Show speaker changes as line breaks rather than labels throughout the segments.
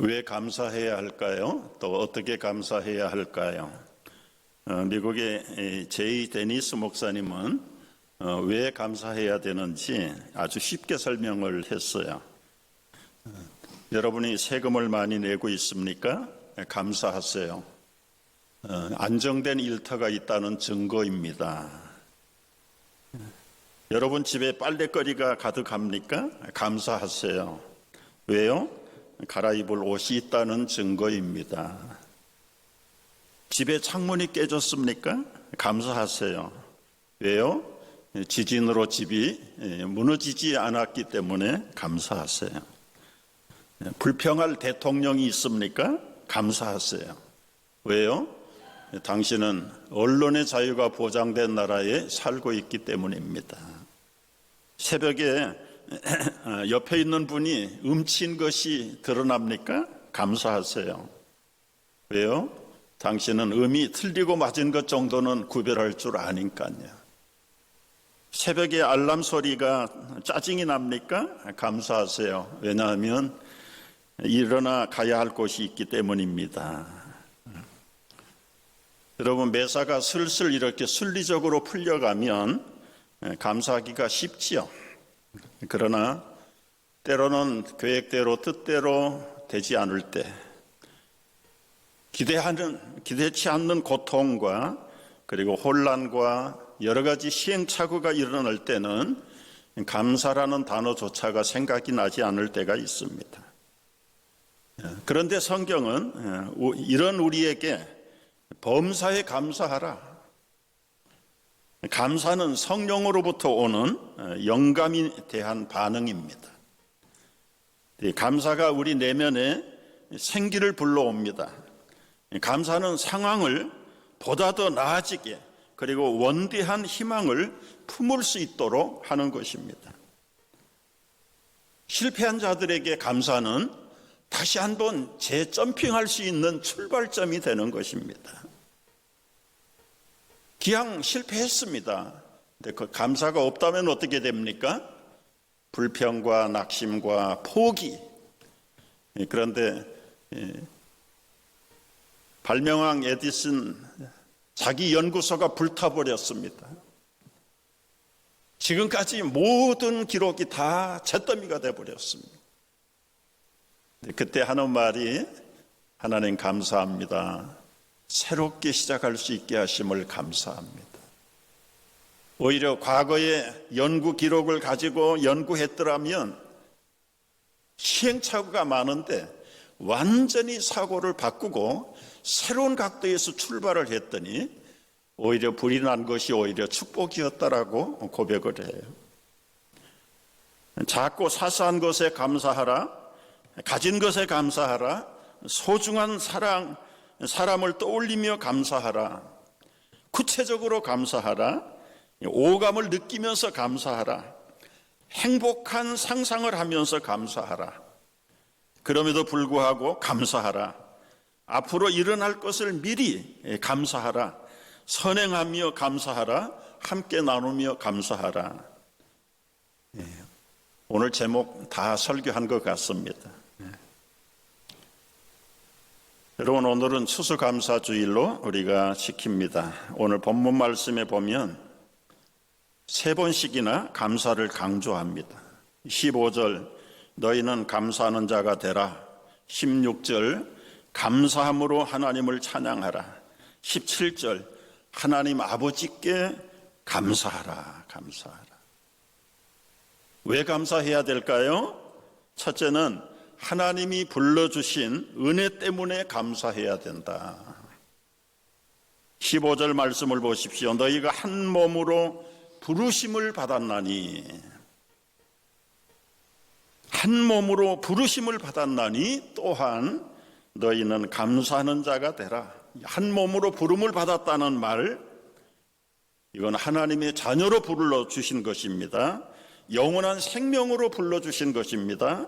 왜 감사해야 할까요? 또 어떻게 감사해야 할까요? 미국의 제이 데니스 목사님은 왜 감사해야 되는지 아주 쉽게 설명을 했어요. 여러분이 세금을 많이 내고 있습니까? 감사하세요. 안정된 일터가 있다는 증거입니다. 여러분 집에 빨래거리가 가득합니까? 감사하세요. 왜요? 갈아입을 옷이 있다는 증거입니다. 집에 창문이 깨졌습니까? 감사하세요. 왜요? 지진으로 집이 무너지지 않았기 때문에 감사하세요. 불평할 대통령이 있습니까? 감사하세요. 왜요? 당신은 언론의 자유가 보장된 나라에 살고 있기 때문입니다. 새벽에 옆에 있는 분이 음친 것이 드러납니까? 감사하세요. 왜요? 당신은 음이 틀리고 맞은 것 정도는 구별할 줄 아니까요. 새벽에 알람 소리가 짜증이 납니까? 감사하세요. 왜냐하면 일어나 가야 할 곳이 있기 때문입니다. 여러분, 매사가 슬슬 이렇게 순리적으로 풀려가면 감사하기가 쉽지요. 그러나 때로는 계획대로 뜻대로 되지 않을 때 기대치 않는 고통과 그리고 혼란과 여러 가지 시행착오가 일어날 때는 감사라는 단어조차가 생각이 나지 않을 때가 있습니다. 그런데 성경은 이런 우리에게 범사에 감사하라. 감사는 성령으로부터 오는 영감에 대한 반응입니다. 감사가 우리 내면에 생기를 불러옵니다. 감사는 상황을 보다 더 나아지게 그리고 원대한 희망을 품을 수 있도록 하는 것입니다. 실패한 자들에게 감사는 다시 한번 재점핑할 수 있는 출발점이 되는 것입니다. 기왕 실패했습니다. 근데 그 감사가 없다면 어떻게 됩니까? 불평과 낙심과 포기. 그런데 발명왕 에디슨 자기 연구소가 불타버렸습니다. 지금까지 모든 기록이 다 잿더미가 되어버렸습니다. 그때 하는 말이 하나님 감사합니다. 새롭게 시작할 수 있게 하심을 감사합니다. 오히려 과거의 연구 기록을 가지고 연구했더라면 시행착오가 많은데 완전히 사고를 바꾸고 새로운 각도에서 출발을 했더니 오히려 불이 난 것이 오히려 축복이었다라고 고백을 해요. 작고 사소한 것에 감사하라. 가진 것에 감사하라. 소중한 사람을 떠올리며 감사하라. 구체적으로 감사하라. 오감을 느끼면서 감사하라. 행복한 상상을 하면서 감사하라. 그럼에도 불구하고 감사하라. 앞으로 일어날 것을 미리 감사하라. 선행하며 감사하라. 함께 나누며 감사하라. 오늘 제목 다 설교한 것 같습니다. 여러분, 오늘은 추수감사주일로 우리가 지킵니다. 오늘 본문 말씀에 보면 3번씩이나 감사를 강조합니다. 15절 너희는 감사하는 자가 되라. 16절 감사함으로 하나님을 찬양하라. 17절 하나님 아버지께 감사하라. 감사하라. 왜 감사해야 될까요? 첫째는 하나님이 불러주신 은혜 때문에 감사해야 된다. 15절 말씀을 보십시오. 너희가 한 몸으로 부르심을 받았나니, 한 몸으로 부르심을 받았나니 또한 너희는 감사하는 자가 되라. 한 몸으로 부름을 받았다는 말, 이건 하나님의 자녀로 불러주신 것입니다. 영원한 생명으로 불러주신 것입니다.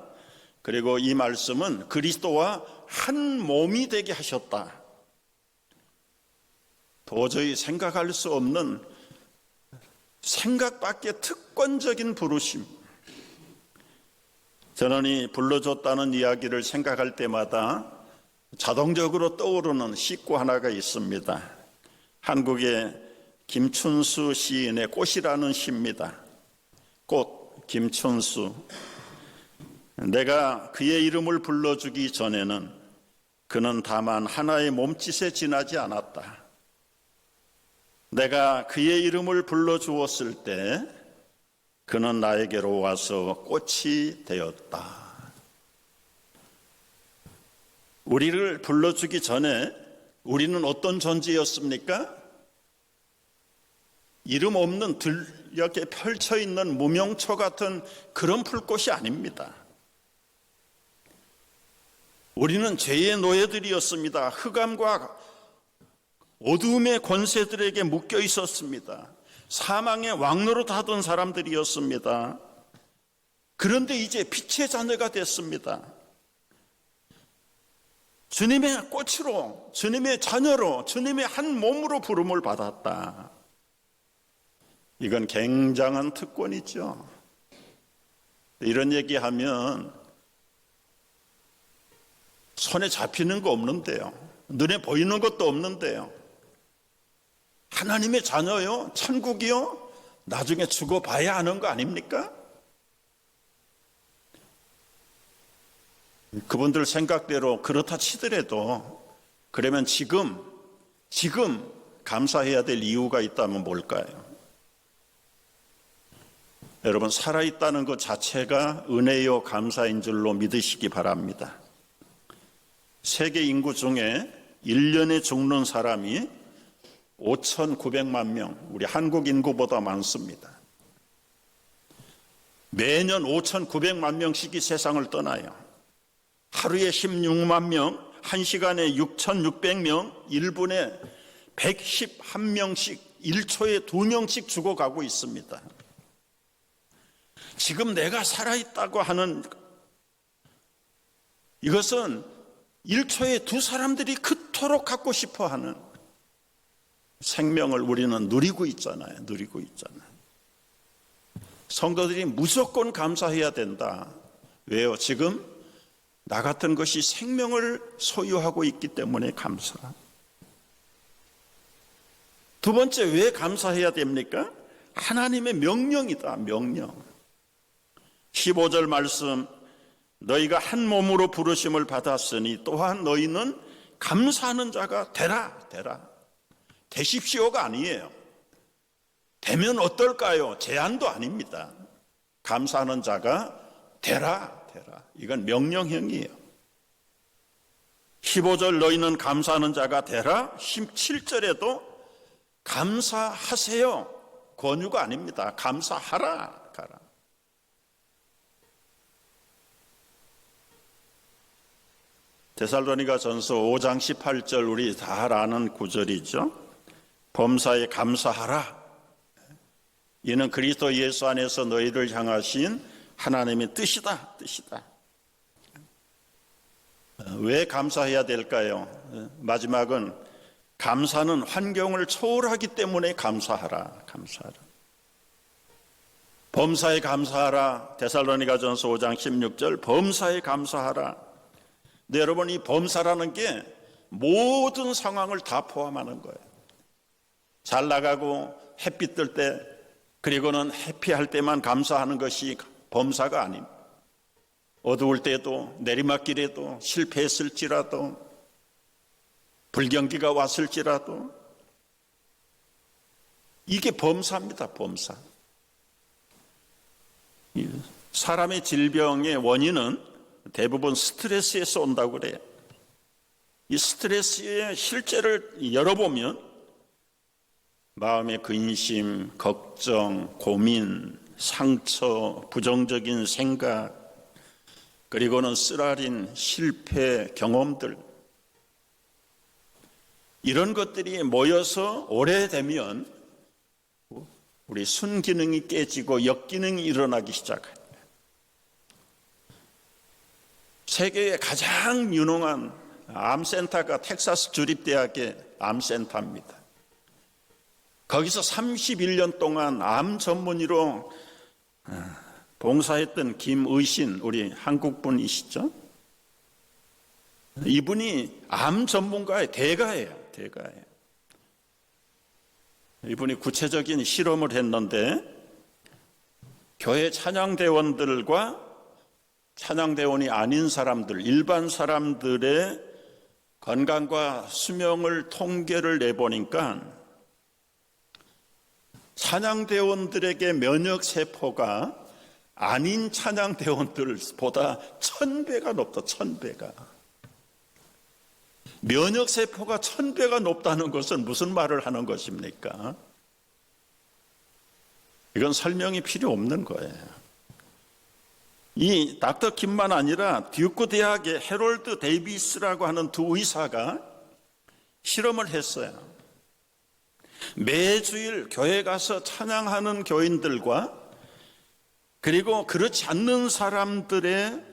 그리고 이 말씀은 그리스도와 한 몸이 되게 하셨다. 도저히 생각할 수 없는 생각 밖의 특권적인 부르심. 전원이 불러줬다는 이야기를 생각할 때마다 자동적으로 떠오르는 시구 하나가 있습니다. 한국의 김춘수 시인의 꽃이라는 시입니다. 꽃, 김춘수. 내가 그의 이름을 불러주기 전에는 그는 다만 하나의 몸짓에 지나지 않았다. 내가 그의 이름을 불러주었을 때 그는 나에게로 와서 꽃이 되었다. 우리를 불러주기 전에 우리는 어떤 존재였습니까? 이름 없는 들녘에 펼쳐있는 무명초 같은 그런 풀꽃이 아닙니다. 우리는 죄의 노예들이었습니다. 흑암과 어두움의 권세들에게 묶여 있었습니다. 사망의 왕노릇 하던 사람들이었습니다. 그런데 이제 빛의 자녀가 됐습니다. 주님의 꽃으로, 주님의 자녀로, 주님의 한 몸으로 부름을 받았다. 이건 굉장한 특권이죠. 이런 얘기하면 손에 잡히는 거 없는데요. 눈에 보이는 것도 없는데요. 하나님의 자녀요? 천국이요? 나중에 죽어봐야 하는 거 아닙니까? 그분들 생각대로 그렇다 치더라도 그러면 지금 감사해야 될 이유가 있다면 뭘까요? 여러분, 살아있다는 것 자체가 은혜요 감사인 줄로 믿으시기 바랍니다. 세계 인구 중에 1년에 죽는 사람이 5,900만 명, 우리 한국 인구보다 많습니다. 매년 5,900만 명씩이 세상을 떠나요. 하루에 16만 명, 1시간에 6,600명, 1분에 111명씩, 1초에 2명씩 죽어가고 있습니다. 지금 내가 살아있다고 하는 이것은 1초에 두 사람들이 그토록 갖고 싶어하는 생명을 우리는 누리고 있잖아요. 성도들이 무조건 감사해야 된다. 왜요? 지금 나 같은 것이 생명을 소유하고 있기 때문에 감사. 두 번째, 왜 감사해야 됩니까? 하나님의 명령이다. 명령. 15절 말씀, 너희가 한 몸으로 부르심을 받았으니 또한 너희는 감사하는 자가 되라. 되십시오가 아니에요. 되면 어떨까요? 제한도 아닙니다. 감사하는 자가 되라. 이건 명령형이에요. 15절 너희는 감사하는 자가 되라. 17절에도 감사하세요. 권유가 아닙니다. 감사하라. 가라. 데살로니가전서 5장 18절 우리 다 아는 구절이죠. 범사에 감사하라. 이는 그리스도 예수 안에서 너희를 향하신 하나님의 뜻이다. 왜 감사해야 될까요? 마지막은 감사는 환경을 초월하기 때문에 감사하라. 범사에 감사하라. 데살로니가전서 5장 16절 범사에 감사하라. 네, 여러분, 이 범사라는 게 모든 상황을 다 포함하는 거예요. 잘 나가고 햇빛 뜰 때, 그리고는 해피할 때만 감사하는 것이 범사가 아닙니다. 어두울 때도, 내리막길에도, 실패했을지라도, 불경기가 왔을지라도 이게 범사입니다. 범사. 사람의 질병의 원인은 대부분 스트레스에서 온다고 그래요. 이 스트레스의 실제를 열어보면 마음의 근심, 걱정, 고민, 상처, 부정적인 생각, 그리고는 쓰라린 실패 경험들, 이런 것들이 모여서 오래되면 우리 순기능이 깨지고 역기능이 일어나기 시작합니다. 세계의 가장 유능한 암센터가 텍사스 주립대학의 암센터입니다. 거기서 31년 동안 암 전문의로 봉사했던 김의신, 우리 한국분이시죠? 이분이 암 전문가의 대가예요. 이분이 구체적인 실험을 했는데 교회 찬양대원들과 찬양대원이 아닌 사람들, 일반 사람들의 건강과 수명을 통계를 내보니까 찬양대원들에게 면역세포가 아닌 찬양대원들보다 1000배가 높다. 1000배가. 면역세포가 1000배가 높다는 것은 무슨 말을 하는 것입니까? 이건 설명이 필요 없는 거예요. 이 닥터 킴만 아니라 듀크 대학의 해롤드 데이비스라고 하는 두 의사가 실험을 했어요. 매주일 교회 가서 찬양하는 교인들과 그리고 그렇지 않는 사람들의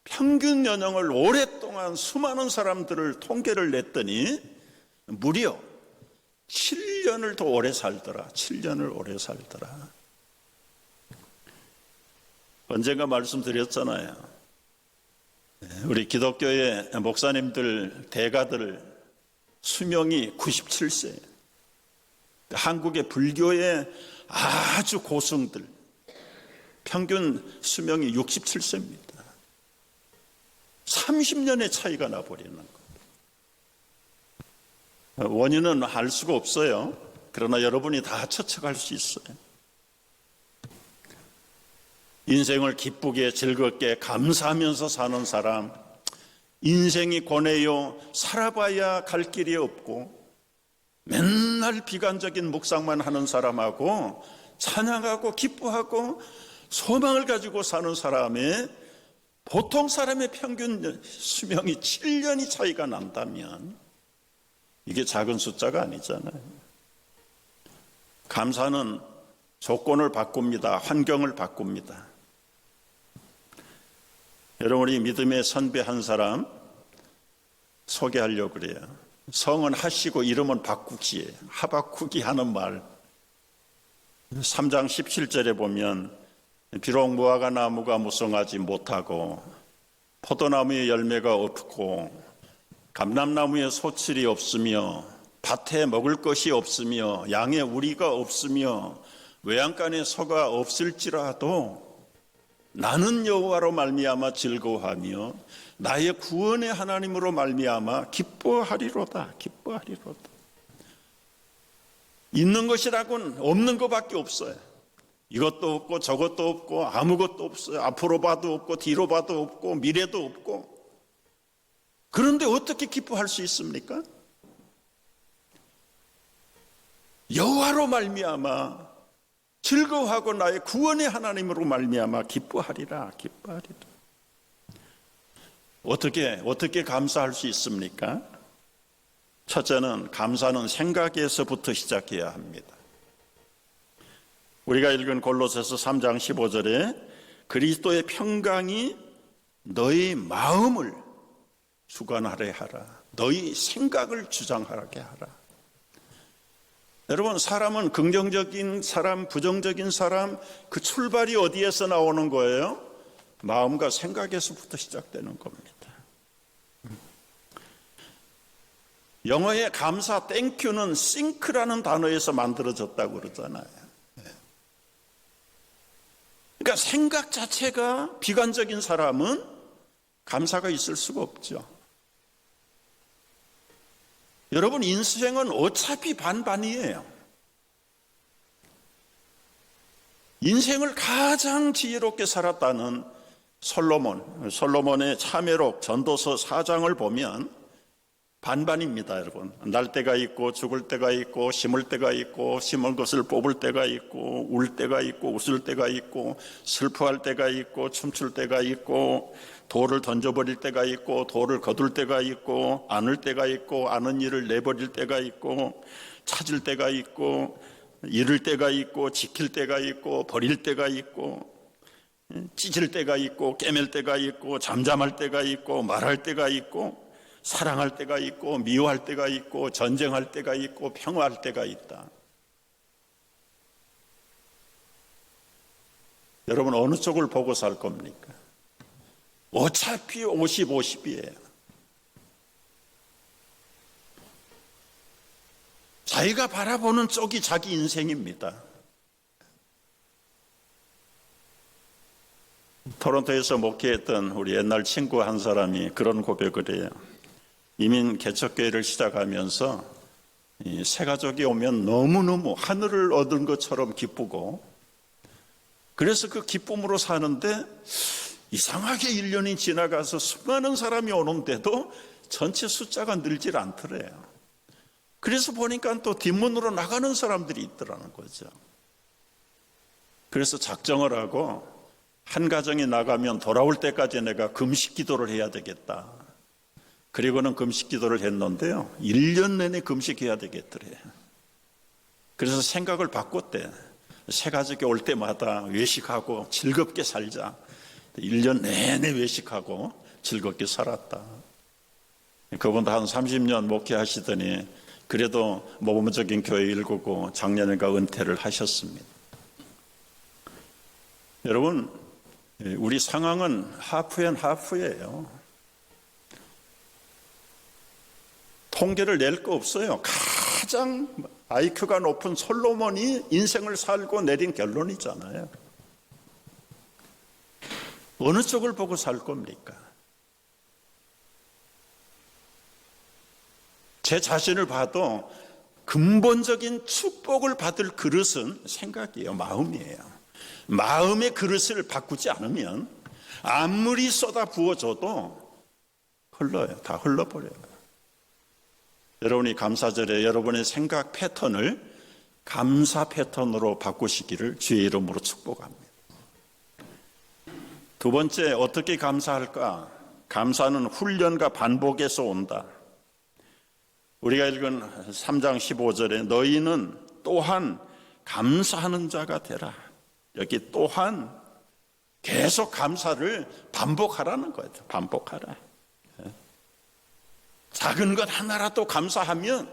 평균 연령을 오랫동안 수많은 사람들을 통계를 냈더니 무려 7년을 더 오래 살더라. 7년을 오래 살더라. 언젠가 말씀드렸잖아요. 우리 기독교의 목사님들, 대가들 수명이 97세. 한국의 불교의 아주 고승들 평균 수명이 67세입니다. 30년의 차이가 나버리는 거예요. 원인은 알 수가 없어요. 그러나 여러분이 다 추측할 수 있어요. 인생을 기쁘게 즐겁게 감사하면서 사는 사람, 인생이 고뇌요 살아봐야 갈 길이 없고 맨날 비관적인 묵상만 하는 사람하고 찬양하고 기뻐하고 소망을 가지고 사는 사람의 보통 사람의 평균 수명이 7년이 차이가 난다면 이게 작은 숫자가 아니잖아요. 감사는 조건을 바꿉니다. 환경을 바꿉니다. 여러분이 믿음의 선배 한 사람 소개하려고 그래요. 성은 하시고 이름은 바꾸기예요. 하박국이 하는 말 3장 17절에 보면 비록 무화과 나무가 무성하지 못하고 포도나무의 열매가 없고 감람나무에 소출이 없으며 밭에 먹을 것이 없으며 양의 우리가 없으며 외양간에 소가 없을지라도 나는 여호와로 말미암아 즐거워하며 나의 구원의 하나님으로 말미암아 기뻐하리로다. 있는 것이라고는 없는 것밖에 없어요. 이것도 없고 저것도 없고 아무것도 없어요. 앞으로 봐도 없고 뒤로 봐도 없고 미래도 없고. 그런데 어떻게 기뻐할 수 있습니까? 여호와로 말미암아 즐거워하고 나의 구원의 하나님으로 말미암아 기뻐하리라. 어떻게 감사할 수 있습니까? 첫째는 감사는 생각에서부터 시작해야 합니다. 우리가 읽은 골로새서 3장 15절에 그리스도의 평강이 너희 마음을 주관하게 하라. 너희 생각을 주장하게 하라. 여러분, 사람은 긍정적인 사람, 부정적인 사람, 그 출발이 어디에서 나오는 거예요? 마음과 생각에서부터 시작되는 겁니다. 영어의 감사, 땡큐는 think라는 단어에서 만들어졌다고 그러잖아요. 그러니까 생각 자체가 비관적인 사람은 감사가 있을 수가 없죠. 여러분, 인생은 어차피 반반이에요. 인생을 가장 지혜롭게 살았다는 솔로몬의 참회록 전도서 4장을 보면 반반입니다, 여러분. 날 때가 있고 죽을 때가 있고 심을 때가 있고 심은 것을 뽑을 때가 있고 울 때가 있고 웃을 때가 있고 슬퍼할 때가 있고 춤출 때가 있고 돌을 던져버릴 때가 있고 돌을 거둘 때가 있고 안을 때가 있고 아는 일을 내버릴 때가 있고 찾을 때가 있고 잃을 때가 있고 지킬 때가 있고 버릴 때가 있고 찢을 때가 있고 깨맬 때가 있고 잠잠할 때가 있고 말할 때가 있고 사랑할 때가 있고 미워할 때가 있고 전쟁할 때가 있고 평화할 때가 있다. 여러분 어느 쪽을 보고 살 겁니까? 어차피 50, 50이에요. 자기가 바라보는 쪽이 자기 인생입니다. 토론토에서 목회했던 우리 옛날 친구 한 사람이 그런 고백을 해요. 이민 개척교회를 시작하면서 이 새가족이 오면 너무너무 하늘을 얻은 것처럼 기쁘고, 그래서 그 기쁨으로 사는데 이상하게 1년이 지나가서 수많은 사람이 오는데도 전체 숫자가 늘질 않더래요. 그래서 보니까 또 뒷문으로 나가는 사람들이 있더라는 거죠. 그래서 작정을 하고 한 가정이 나가면 돌아올 때까지 내가 금식 기도를 해야 되겠다. 그리고는 금식 기도를 했는데요, 1년 내내 금식해야 되겠더래요. 그래서 생각을 바꿨대. 새 가족이 올 때마다 외식하고 즐겁게 살자. 1년 내내 외식하고 즐겁게 살았다. 그분도 한 30년 목회하시더니 그래도 모범적인 교회 일구고 작년인가 은퇴를 하셨습니다. 여러분, 우리 상황은 하프 앤 하프예요. 통계를 낼 거 없어요. 가장 IQ가 높은 솔로몬이 인생을 살고 내린 결론이잖아요. 어느 쪽을 보고 살 겁니까? 제 자신을 봐도 근본적인 축복을 받을 그릇은 생각이에요. 마음이에요. 마음의 그릇을 바꾸지 않으면 아무리 쏟아 부어줘도 흘러요. 다 흘러버려요. 여러분이 감사절에 여러분의 생각 패턴을 감사 패턴으로 바꾸시기를 주의 이름으로 축복합니다. 두 번째, 어떻게 감사할까? 감사는 훈련과 반복에서 온다. 우리가 읽은 3장 15절에 너희는 또한 감사하는 자가 되라. 여기 또한 계속 감사를 반복하라는 거예요. 반복하라. 작은 것 하나라도 감사하면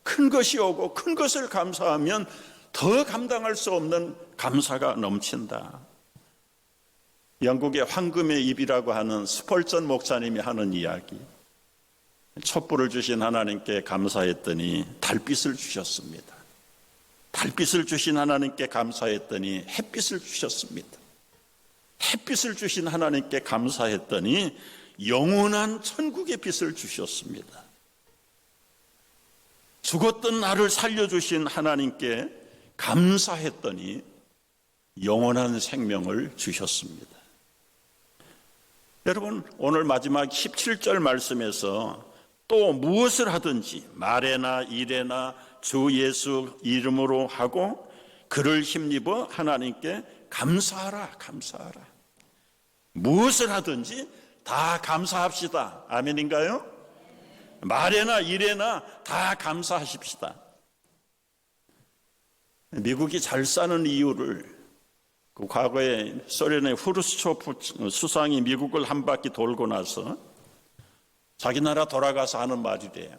큰 것이 오고, 큰 것을 감사하면 더 감당할 수 없는 감사가 넘친다. 영국의 황금의 입이라고 하는 스펄전 목사님이 하는 이야기. 촛불을 주신 하나님께 감사했더니 달빛을 주셨습니다. 달빛을 주신 하나님께 감사했더니 햇빛을 주셨습니다. 햇빛을 주신 하나님께 감사했더니 영원한 천국의 빛을 주셨습니다. 죽었던 나를 살려주신 하나님께 감사했더니 영원한 생명을 주셨습니다. 여러분, 오늘 마지막 17절 말씀에서 또 무엇을 하든지 말에나 일에나 주 예수 이름으로 하고 그를 힘입어 하나님께 감사하라. 감사하라. 무엇을 하든지 다 감사합시다. 아멘인가요? 말에나 일에나 다 감사하십시다. 미국이 잘 사는 이유를 그 과거에 소련의 후르츠초프 수상이 미국을 한 바퀴 돌고 나서 자기 나라 돌아가서 하는 말이래요.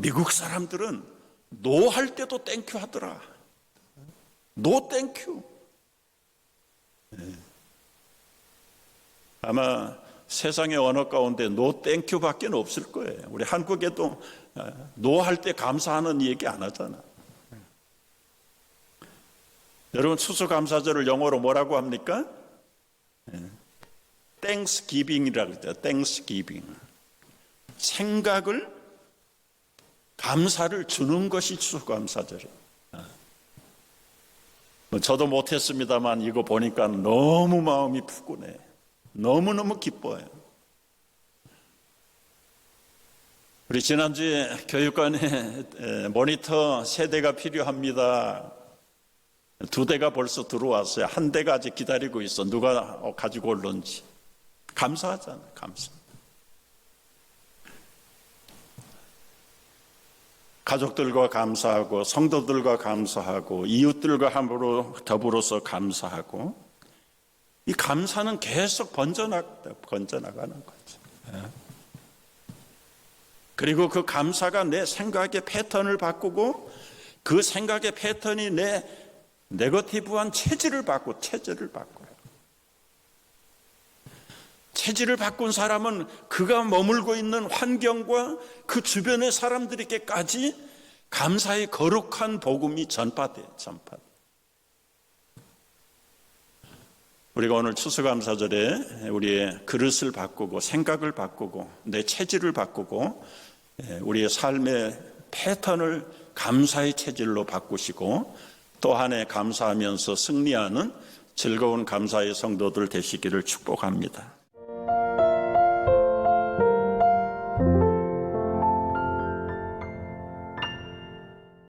미국 사람들은 노 할 때도 땡큐 하더라. 노 땡큐. 아마 세상의 언어 가운데 노 땡큐 밖에 없을 거예요. 우리 한국에도 노 할 때 감사하는 얘기 안 하잖아. 여러분, 추수감사절을 영어로 뭐라고 합니까? Thanksgiving이라고 그러죠. Thanksgiving. 생각을, 감사를 주는 것이 추수감사절이에요. 저도 못했습니다만 이거 보니까 너무 마음이 푸근해. 너무너무 기뻐요. 우리 지난주에 교육관에 모니터 3대가 필요합니다. 2대가 벌써 들어왔어요. 1대가 아직 기다리고 있어. 누가 가지고 올런지. 감사하잖아요. 감사. 가족들과 감사하고 성도들과 감사하고 이웃들과 함부로 더불어서 감사하고, 이 감사는 계속 번져나가는 거죠. 그리고 그 감사가 내 생각의 패턴을 바꾸고 그 생각의 패턴이 내 네거티브한 체질을 바꿔요. 체질을 바꾼 사람은 그가 머물고 있는 환경과 그 주변의 사람들에게까지 감사의 거룩한 복음이 전파돼요. 우리가 오늘 추수감사절에 우리의 그릇을 바꾸고 생각을 바꾸고 내 체질을 바꾸고 우리의 삶의 패턴을 감사의 체질로 바꾸시고 또 한 해 감사하면서 승리하는 즐거운 감사의 성도들 되시기를 축복합니다.